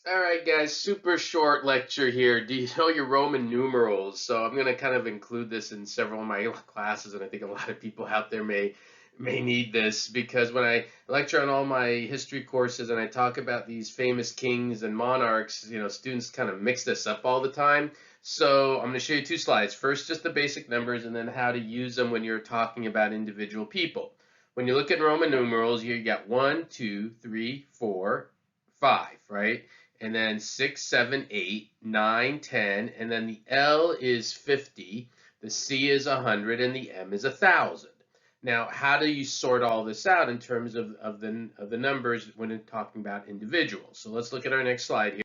All right, guys, super short lecture here. Do you know your Roman numerals? So I'm going to kind of include this in several of my classes, and I think a lot of people out there may need this because when I lecture on all my history courses and I talk about these famous kings and monarchs, students kind of mix this up all the time. So I'm going to show you two slides. First, just the basic numbers, and then how to use them when you're talking about individual people. When you look at Roman numerals, you got 1, 2, 3, 4, 5, right? And then 6, 7, 8, 9, 10, and then the L is 50, the C is 100, and the M is 1,000. Now, how do you sort all this out in terms of the numbers when talking about individuals? So let's look at our next slide here.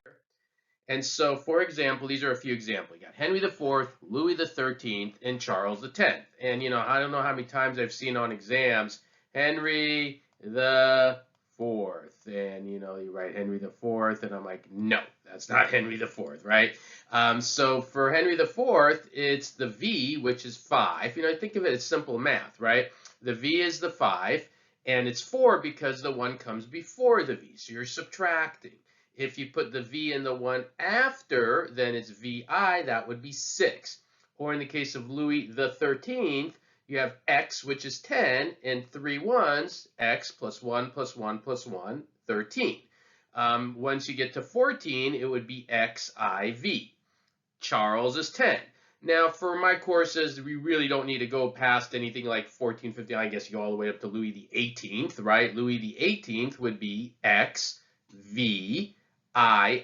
And so, for example, these are a few examples. You got Henry the Fourth, Louis the 13th, and Charles the 10th. And I don't know how many times I've seen on exams Henry the Fourth, and you write Henry the Fourth, and I'm like, no, that's not Henry the Fourth, right? So for Henry the Fourth, it's the V, which is 5. Think of it as simple math, right? The V is the 5, and it's 4 because the 1 comes before the V, so you're subtracting. If you put the V in the one after, then it's VI, that would be 6. Or in the case of Louis the 13th, you have X, which is 10, and 3 ones, X plus 1 plus 1 plus 1, 13. Once you get to 14, it would be XIV. Charles is 10. Now, for my courses, we really don't need to go past anything like 14, 15. I guess you go all the way up to Louis the 18th, right? Louis the 18th would be X, V, I,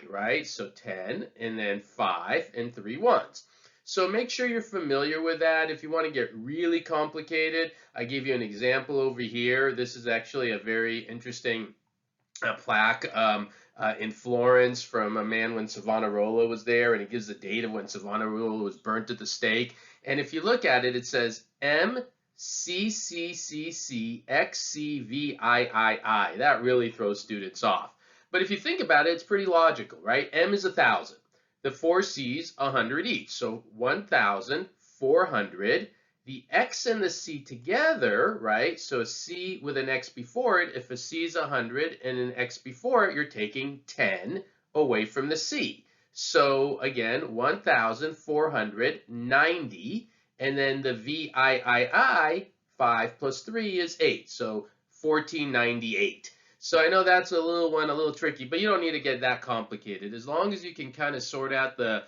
right? So 10 and then 5 and 3 ones. So make sure you're familiar with that. If you want to get really complicated, I gave you an example over here. This is actually a very interesting plaque in Florence from a man when Savonarola was there, and it gives the date of when Savonarola was burnt at the stake. And if you look at it, it says MCCCXCVII. That really throws students off. But if you think about it, it's pretty logical, right? M is 1,000. The four C's, 100 each. So 1,400. The X and the C together, right? So a C with an X before it, if a C is 100 and an X before it, you're taking 10 away from the C. So again, 1,490. And then the VII, 5 plus 3 is 8. So 1498. So I know that's a little tricky, but you don't need to get that complicated. As long as you can kind of sort out the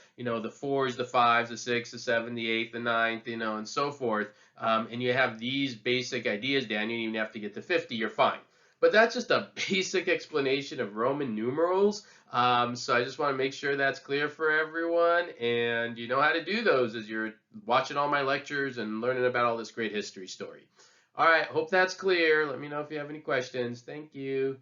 fours, the fives, the six, the seven, the eighth, the ninth, and so forth, and you have these basic ideas down, you don't even have to get to 50, you're fine. But that's just a basic explanation of Roman numerals. So I just want to make sure that's clear for everyone, and you know how to do those as you're watching all my lectures and learning about all this great history story. All right, hope that's clear. Let me know if you have any questions. Thank you.